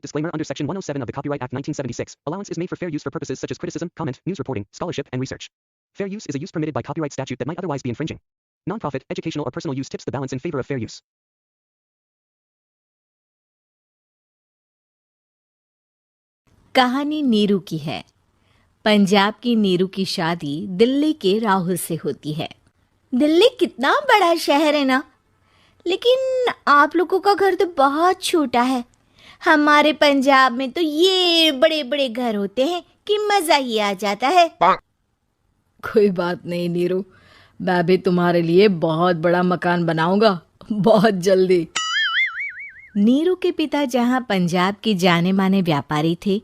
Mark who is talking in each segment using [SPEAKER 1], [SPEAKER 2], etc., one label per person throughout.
[SPEAKER 1] Disclaimer under Section 107 of the Copyright Act 1976. Allowance is made for fair use for purposes such as criticism, comment, news reporting, scholarship, and research. Fair use is a use permitted by copyright statute that might otherwise be infringing. Nonprofit, educational, or personal use tips the balance in favor of fair use.
[SPEAKER 2] कहानी नीरू की है। पंजाब की नीरू की शादी दिल्ली के राहुल से होती है। दिल्ली कितना बड़ा शहर है ना, लेकिन आप लोगों का घर तो बहुत छोटा है। हमारे पंजाब में तो ये बड़े बड़े घर होते हैं कि मजा ही आ जाता है।
[SPEAKER 3] कोई बात नहीं नीरू, मैं भी तुम्हारे लिए बहुत बड़ा मकान बनाऊंगा बहुत जल्दी।
[SPEAKER 2] नीरू के पिता जहाँ पंजाब के जाने माने व्यापारी थे,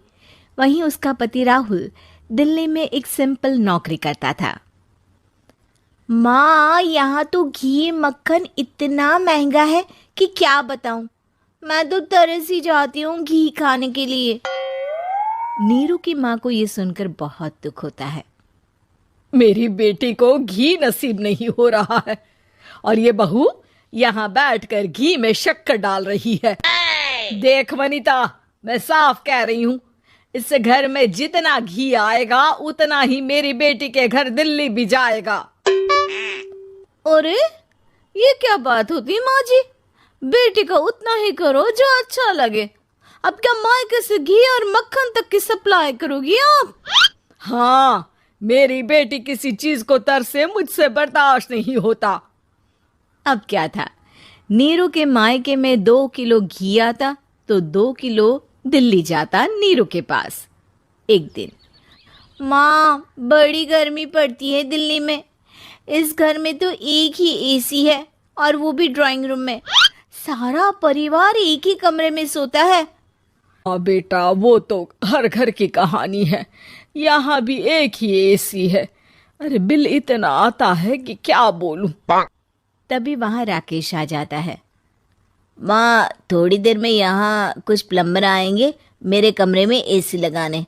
[SPEAKER 2] वहीं उसका पति राहुल दिल्ली में एक सिंपल नौकरी करता था। माँ, यहाँ तो घी मक्खन इतना महंगा है कि क्या बताऊं। मैं तो तरस ही जाती हूँ घी खाने के लिए। नीरू की माँ को ये सुनकर बहुत दुख होता है।
[SPEAKER 3] मेरी बेटी को घी नसीब नहीं हो रहा है और ये बहू यहाँ बैठकर घी में शक्कर डाल रही है। देख वनिता, मैं साफ कह रही हूँ, इस घर में जितना घी आएगा उतना ही मेरी बेटी के घर दिल्ली भी जाएगा।
[SPEAKER 2] अरे ये क्या बात होती माँ जी? बेटी का उतना ही करो जो अच्छा लगे। अब क्या मायके से घी और मक्खन तक की सप्लाई करोगी आप?
[SPEAKER 3] हाँ, मेरी बेटी किसी चीज को तरसे मुझसे बर्दाश्त नहीं होता।
[SPEAKER 2] अब क्या था, नीरू के मायके में 2 किलो घी आता तो 2 किलो दिल्ली जाता नीरू के पास। एक दिन, माँ बड़ी गर्मी पड़ती है दिल्ली में। इस घर में तो एक ही एसी है और वो भी ड्राइंग रूम में। सारा परिवार एक ही कमरे में सोता है।
[SPEAKER 3] हाँ बेटा, वो तो हर घर की कहानी है। यहाँ भी एक ही एसी है। अरे बिल इतना आता है कि क्या बोलूं।
[SPEAKER 2] तभी वहाँ राकेश आ जाता है। माँ, थोड़ी देर में यहाँ कुछ प्लम्बर आएंगे मेरे कमरे में एसी लगाने।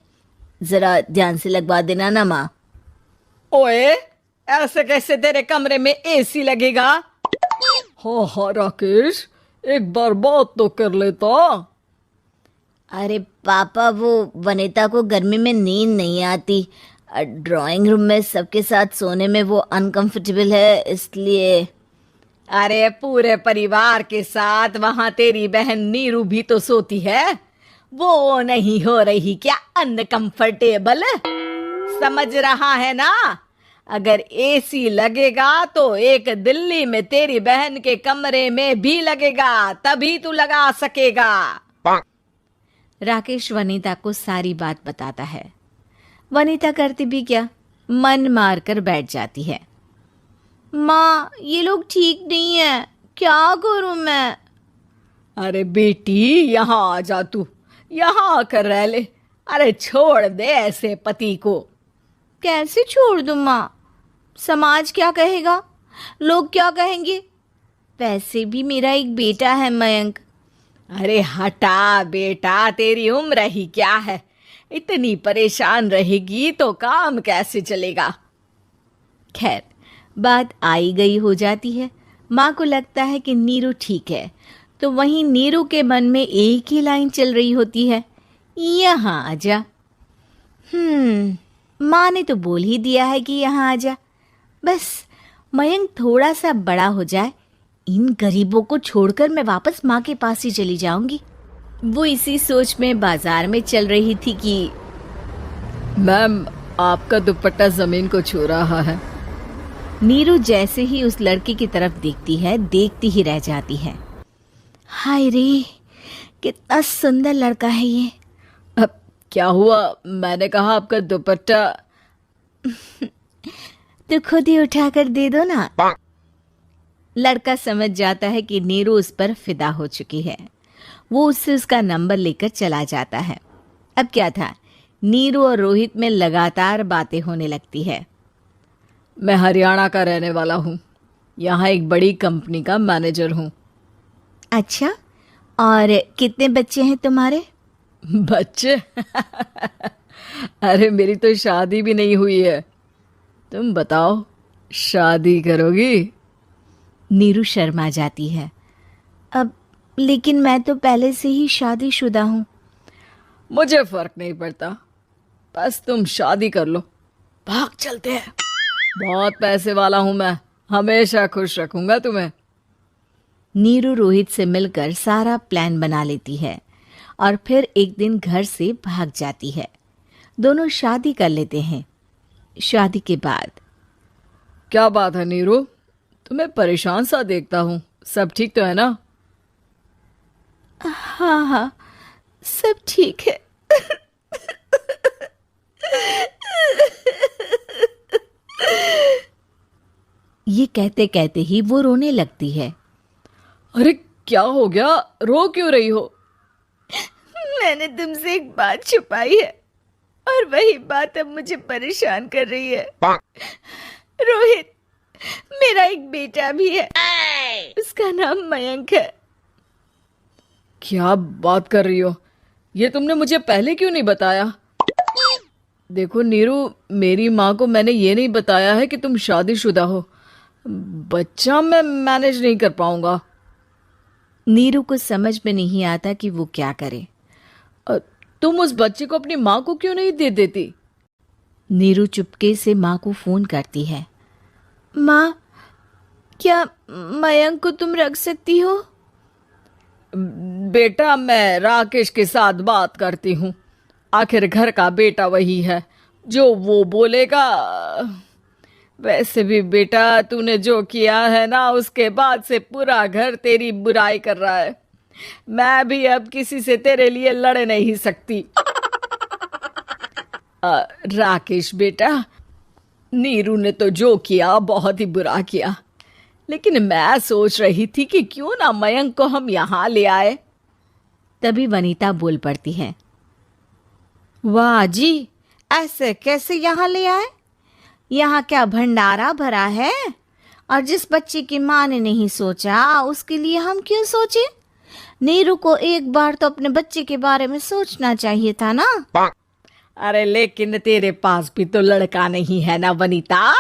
[SPEAKER 2] जरा ध्यान से लगवा देना ना माँ।
[SPEAKER 3] ओए, ऐसे कैसे तेरे कमरे में एसी लगेगा? हाँ राकेश, एक बार बात तो कर लेता।
[SPEAKER 2] अरे पापा, वो वनिता को गर्मी में नींद नहीं आती। ड्राइंग रूम में सबके साथ सोने में वो अनकंफर्टेबल है, इसलिए।
[SPEAKER 3] अरे पूरे परिवार के साथ वहां तेरी बहन नीरू भी तो सोती है। वो नहीं हो रही क्या अनकंफर्टेबल? समझ रहा है ना? अगर एसी लगेगा तो एक दिल्ली में तेरी बहन के कमरे में भी लगेगा, तभी तू लगा सकेगा।
[SPEAKER 2] राकेश वनिता को सारी बात बताता है। वनिता करती भी क्या, मन मार कर बैठ जाती है। माँ, ये लोग ठीक नहीं है, क्या करूं मैं?
[SPEAKER 3] अरे बेटी, यहाँ आ जा, तू यहाँ आकर रह ले। अरे छोड़ दे ऐसे पति को।
[SPEAKER 2] कैसे छोड़ दूं माँ? समाज क्या कहेगा, लोग क्या कहेंगे? वैसे भी मेरा एक बेटा है मयंक।
[SPEAKER 3] अरे हटा बेटा, तेरी उम्र ही क्या है? इतनी परेशान रहेगी तो काम कैसे चलेगा?
[SPEAKER 2] खैर, बात आई गई हो जाती है। माँ को लगता है कि नीरू ठीक है, तो वहीं नीरू के मन में एक ही लाइन चल रही होती है, यहाँ आ जा। माँ ने तो बोल ही दिया है कि यहाँ आ जा। बस मयंक थोड़ा सा बड़ा हो जाए, इन गरीबों को छोड़कर मैं वापस माँ के पास ही चली जाऊंगी। वो इसी सोच में बाजार में चल रही थी कि
[SPEAKER 3] मैम, आपका दुपट्टा जमीन को छू रहा है।
[SPEAKER 2] नीरू जैसे ही उस लड़के की तरफ देखती है, देखती ही रह जाती है। हाय रे, कितना सुंदर लड़का है ये।
[SPEAKER 3] अब क्या हुआ? मैंने कहा आपका दुपट्टा।
[SPEAKER 2] तो खुद ही उठा कर दे दो ना। लड़का समझ जाता है कि नीरू उस पर फिदा हो चुकी है। वो उससे उसका नंबर लेकर चला जाता है। अब क्या था, नीरू और रोहित में लगातार बातें होने लगती है।
[SPEAKER 3] मैं हरियाणा का रहने वाला हूँ, यहाँ एक बड़ी कंपनी का मैनेजर हूँ।
[SPEAKER 2] अच्छा, और कितने बच्चे हैं तुम्हारे?
[SPEAKER 3] बच्चे? अरे मेरी तो शादी भी नहीं हुई है। तुम बताओ, शादी करोगी?
[SPEAKER 2] नीरू शर्मा जाती है। अब लेकिन मैं तो पहले से ही शादीशुदा हूँ।
[SPEAKER 3] मुझे फर्क नहीं पड़ता, बस तुम शादी कर लो, भाग चलते हैं। बहुत पैसे वाला हूं मैं, हमेशा खुश रखूंगा तुम्हें।
[SPEAKER 2] नीरू रोहित से मिलकर सारा प्लान बना लेती है और फिर एक दिन घर से भाग जाती है। दोनों शादी कर लेते हैं। शादी के बाद
[SPEAKER 3] क्या बात है नीरू, तुम्हें परेशान सा देखता हूँ, सब ठीक तो है ना?
[SPEAKER 2] हाँ हाँ, सब ठीक है। ये कहते कहते ही वो रोने लगती है।
[SPEAKER 3] अरे क्या हो गया, रो क्यों रही हो?
[SPEAKER 2] मैंने तुमसे एक बात छुपाई है और वही बात अब मुझे परेशान कर रही है। रोहित, मेरा एक बेटा भी है, उसका नाम मयंक है।
[SPEAKER 3] क्या बात कर रही हो, ये तुमने मुझे पहले क्यों नहीं बताया? देखो नीरू, मेरी माँ को मैंने ये नहीं बताया है कि तुम शादीशुदा हो, बच्चा मैं मैनेज नहीं कर पाऊंगा।
[SPEAKER 2] नीरू को समझ में नहीं आता कि वो क्या करे।
[SPEAKER 3] तुम उस बच्चे को अपनी माँ को क्यों नहीं दे देती?
[SPEAKER 2] नीरू चुपके से माँ को फोन करती है। माँ, क्या मयंक को तुम रख सकती हो?
[SPEAKER 3] बेटा, मैं राकेश के साथ बात करती हूँ, आखिर घर का बेटा वही है, जो वो बोलेगा। वैसे भी बेटा, तूने जो किया है ना, उसके बाद से पूरा घर तेरी बुराई कर रहा है। मैं भी अब किसी से तेरे लिए लड़ नहीं सकती। राकेश बेटा, नीरू ने तो जो किया बहुत ही बुरा किया, लेकिन मैं सोच रही थी कि क्यों ना मयंक को हम यहाँ ले आए।
[SPEAKER 2] तभी वनीता बोल पड़ती है।
[SPEAKER 3] वाह जी, ऐसे कैसे यहाँ ले आए?
[SPEAKER 2] यहाँ क्या भंडारा भरा है? और जिस बच्चे की माँ ने नहीं सोचा, उसके लिए हम क्यों सोचे? नीरू को एक बार तो अपने बच्चे के बारे में सोचना चाहिए था ना।
[SPEAKER 3] अरे लेकिन तेरे पास भी तो लड़का नहीं है ना वनीता।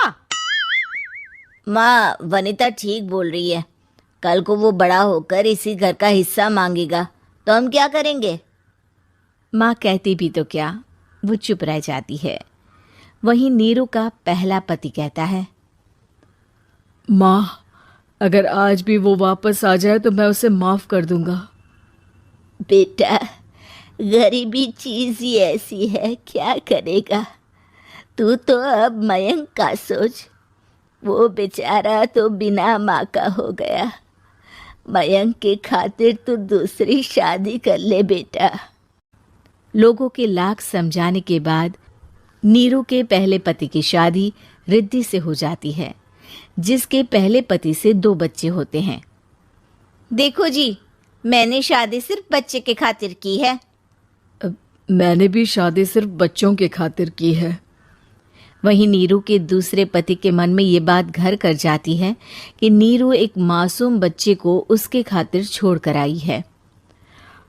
[SPEAKER 2] माँ, वनीता ठीक बोल रही है। कल को वो बड़ा होकर इसी घर का हिस्सा मांगेगा तो हम क्या करेंगे? माँ कहती भी तो क्या, वो चुप रह जाती है। वहीं नीरू का पहला पति कहता है।
[SPEAKER 3] माँ, अगर आज भी वो वापस आ जाए तो मैं उसे माफ कर दूंगा।
[SPEAKER 2] बेटा, गरीबी चीज ही ऐसी है, क्या करेगा? तू तो अब मयंक का सोच, वो बेचारा तो बिना माँ का हो गया। मयंक के खातिर तू दूसरी शादी कर ले बेटा। लोगों के लाख समझाने के बाद नीरू के पहले पति की शादी रिद्धि से हो जाती है, जिसके पहले पति से 2 बच्चे होते हैं। देखो जी, मैंने शादी सिर्फ बच्चे के खातिर की है।
[SPEAKER 3] मैंने भी शादी सिर्फ बच्चों के खातिर की है।
[SPEAKER 2] वहीं नीरू के दूसरे पति के मन में ये बात घर कर जाती है कि नीरू एक मासूम बच्चे को उसके खातिर छोड़ कर आई है।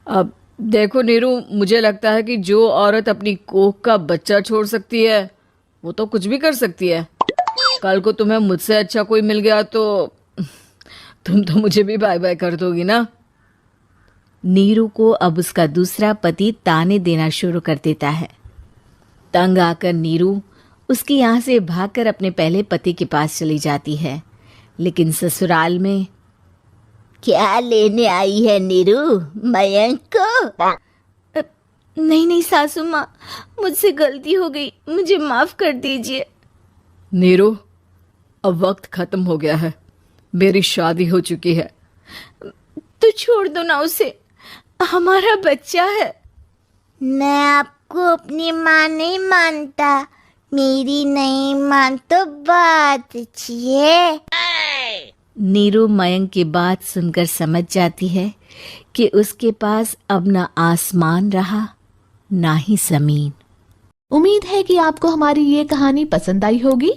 [SPEAKER 3] अब देखो नीरू, मुझे लगता है कि जो औरत अपनी कोख का बच्चा छोड़ सकती है, वो तो कुछ भी कर सकती है। कल को तुम्हें मुझसे अच्छा कोई मिल गया तो तुम तो मुझे भी बाय बाय कर दोगी ना।
[SPEAKER 2] नीरू को अब उसका दूसरा पति ताने देना शुरू कर देता है। तंग आकर नीरू उसकी यहाँ से भागकर अपने पहले पति के पास चली जाती है। लेकिन ससुराल में क्या लेने आई है नीरू, मयंक को? नहीं नहीं सासू माँ, मुझसे गलती हो गई, मुझे माफ कर दीजिए।
[SPEAKER 3] नीरू, अब वक्त खत्म हो गया है, मेरी शादी हो चुकी है।
[SPEAKER 2] तो छोड़ दो ना उसे, हमारा बच्चा है। मैं आपको अपनी माँ नहीं मानता, मेरी नहीं मान तो बात अच्छी है। नीरू मयंक की बात सुनकर समझ जाती है कि उसके पास अब ना आसमान रहा ना ही जमीन।
[SPEAKER 4] उम्मीद है कि आपको हमारी ये कहानी पसंद आई होगी।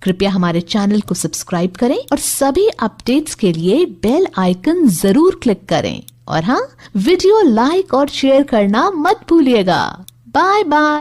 [SPEAKER 4] कृपया हमारे चैनल को सब्सक्राइब करें और सभी अपडेट्स के लिए बेल आइकन जरूर क्लिक करें। और हाँ, वीडियो लाइक और शेयर करना मत भूलिएगा। Bye bye.